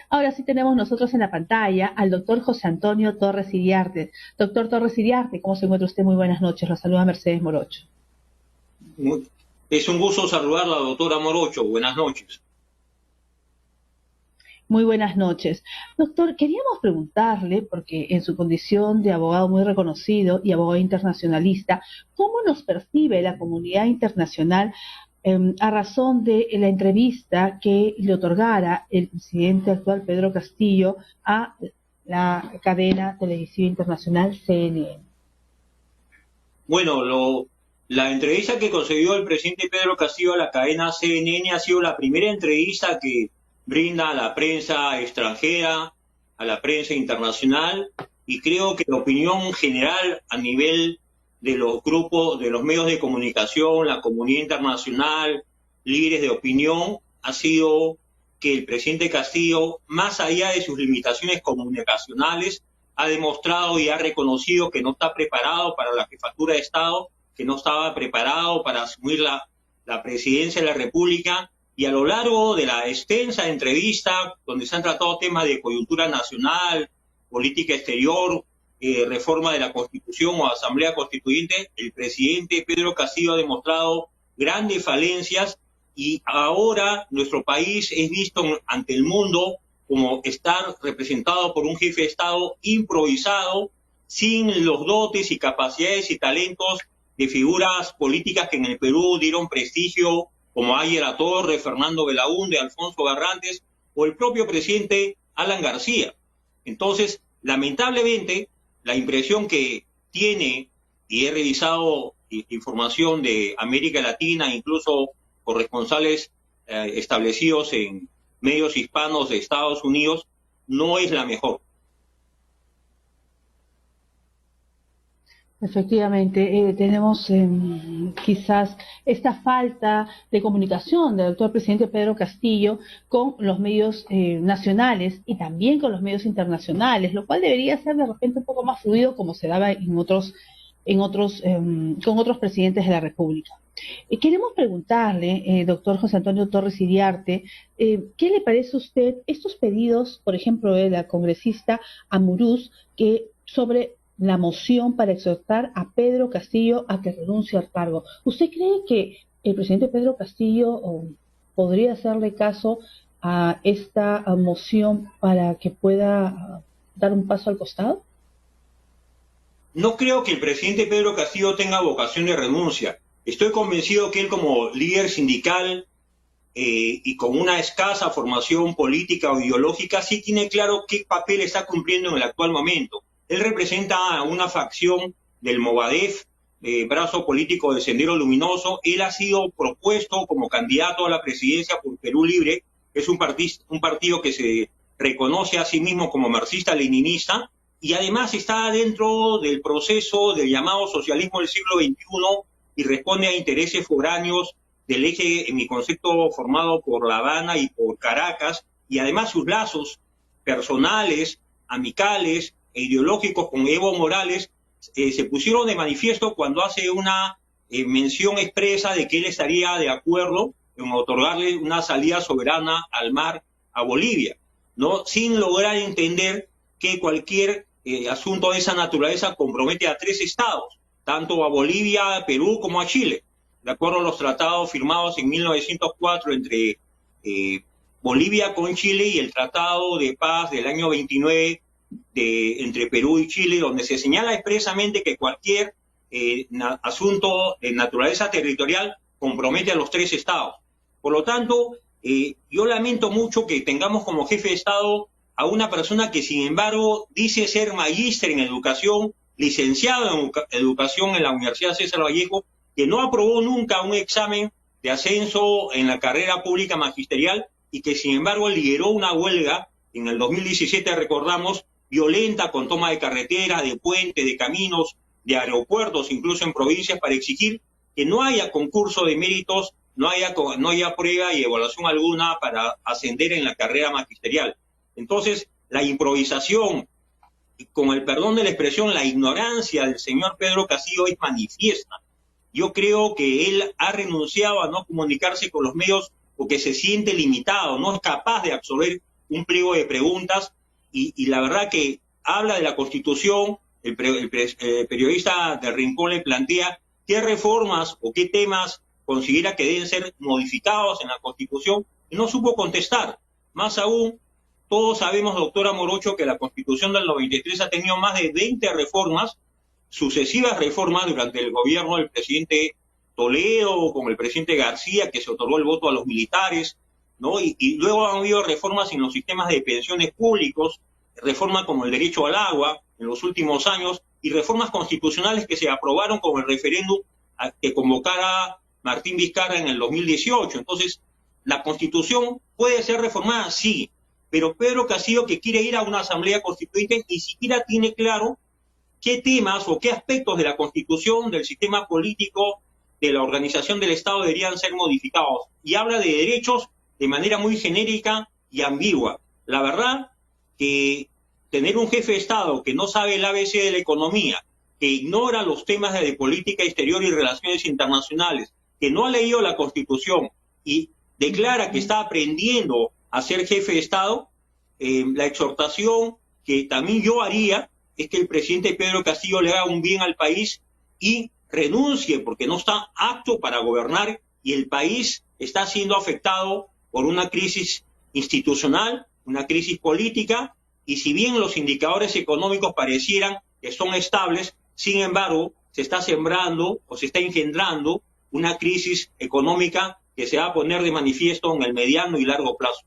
Ahora sí tenemos nosotros en la pantalla al doctor José Antonio Torres Iriarte. Doctor Torres Iriarte, ¿cómo se encuentra usted? Muy buenas noches. Lo saluda Mercedes Morocho. Es un gusto saludar a la doctora Morocho. Buenas noches. Muy buenas noches. Doctor, queríamos preguntarle, porque en su condición de abogado muy reconocido y abogado internacionalista, ¿cómo nos percibe la comunidad internacional a razón de la entrevista que le otorgara el presidente actual Pedro Castillo a la cadena televisiva internacional CNN? Bueno, la entrevista que concedió el presidente Pedro Castillo a la cadena CNN ha sido la primera entrevista que brinda a la prensa extranjera, a la prensa internacional, y creo que la opinión general a nivel de los grupos, de los medios de comunicación, la comunidad internacional, líderes de opinión, ha sido que el presidente Castillo, más allá de sus limitaciones comunicacionales, ha demostrado y ha reconocido que no está preparado para la jefatura de Estado, que no estaba preparado para asumir la presidencia de la República, y a lo largo de la extensa entrevista, donde se han tratado temas de coyuntura nacional, política exterior, reforma de la Constitución o Asamblea Constituyente, el presidente Pedro Castillo ha demostrado grandes falencias y ahora nuestro país es visto ante el mundo como estar representado por un jefe de Estado improvisado, sin los dotes y capacidades y talentos de figuras políticas que en el Perú dieron prestigio, como Ayer Latorre, Fernando Belaúnde, Alfonso Barrantes o el propio presidente Alan García. Entonces, lamentablemente, la impresión que tiene, y he revisado información de América Latina, incluso corresponsales establecidos en medios hispanos de Estados Unidos, no es la mejor. Efectivamente, tenemos quizás esta falta de comunicación del actual presidente Pedro Castillo con los medios nacionales y también con los medios internacionales, lo cual debería ser de repente un poco más fluido como se daba con otros presidentes de la República. Queremos preguntarle, doctor José Antonio Torres Iriarte, ¿qué le parece a usted estos pedidos, por ejemplo, de la congresista Amuruz, que sobre la moción para exhortar a Pedro Castillo a que renuncie al cargo? ¿Usted cree que el presidente Pedro Castillo podría hacerle caso a esta moción para que pueda dar un paso al costado? No creo que el presidente Pedro Castillo tenga vocación de renuncia. Estoy convencido que él, como líder sindical y con una escasa formación política o ideológica, sí tiene claro qué papel está cumpliendo en el actual momento. Él representa a una facción del Movadef, brazo político del Sendero Luminoso. Él ha sido propuesto como candidato a la presidencia por Perú Libre, que es un partido que se reconoce a sí mismo como marxista-leninista, y además está dentro del proceso del llamado socialismo del siglo XXI y responde a intereses foráneos del eje, en mi concepto, formado por La Habana y por Caracas, y además sus lazos personales, amicales e ideológicos con Evo Morales se pusieron de manifiesto cuando hace una mención expresa de que él estaría de acuerdo en otorgarle una salida soberana al mar a Bolivia, ¿no? Sin lograr entender que cualquier asunto de esa naturaleza compromete a tres estados, tanto a Bolivia, a Perú como a Chile, de acuerdo a los tratados firmados en 1904 entre Bolivia con Chile y el Tratado de Paz del año 29 entre Perú y Chile, donde se señala expresamente que cualquier asunto de naturaleza territorial compromete a los tres estados. Por lo tanto, yo lamento mucho que tengamos como jefe de Estado a una persona que, sin embargo, dice ser magíster en educación, licenciado en educación en la Universidad César Vallejo, que no aprobó nunca un examen de ascenso en la carrera pública magisterial y que, sin embargo, lideró una huelga en el 2017, recordamos, violenta, con toma de carreteras, de puentes, de caminos, de aeropuertos, incluso en provincias, para exigir que no haya concurso de méritos, no haya prueba y evaluación alguna para ascender en la carrera magisterial. Entonces, la improvisación, con el perdón de la expresión, la ignorancia del señor Pedro Castillo es manifiesta. Yo creo que él ha renunciado a no comunicarse con los medios porque se siente limitado, no es capaz de absorber un pliego de preguntas y la verdad que habla de la Constitución, el periodista del Rincón le plantea qué reformas o qué temas considera que deben ser modificados en la Constitución y no supo contestar. Más aún, todos sabemos, doctora Morocho, que la Constitución del 93 ha tenido más de 20 reformas, sucesivas reformas durante el gobierno del presidente Toledo, con el presidente García, que se otorgó el voto a los militares, ¿no? Y luego han habido reformas en los sistemas de pensiones públicos, reformas como el derecho al agua en los últimos años, y reformas constitucionales que se aprobaron con el referéndum que convocara Martín Vizcarra en el 2018. Entonces, ¿la Constitución puede ser reformada? Sí, pero Pedro Castillo, que quiere ir a una asamblea constituyente, ni siquiera tiene claro qué temas o qué aspectos de la Constitución, del sistema político, de la organización del Estado deberían ser modificados. Y habla de derechos de manera muy genérica y ambigua. La verdad que tener un jefe de Estado que no sabe el ABC de la economía, que ignora los temas de política exterior y relaciones internacionales, que no ha leído la Constitución y declara que está aprendiendo a ser jefe de Estado, la exhortación que también yo haría es que el presidente Pedro Castillo le haga un bien al país y renuncie, porque no está apto para gobernar y el país está siendo afectado por una crisis institucional, una crisis política, y si bien los indicadores económicos parecieran que son estables, sin embargo, se está sembrando o se está engendrando una crisis económica que se va a poner de manifiesto en el mediano y largo plazo.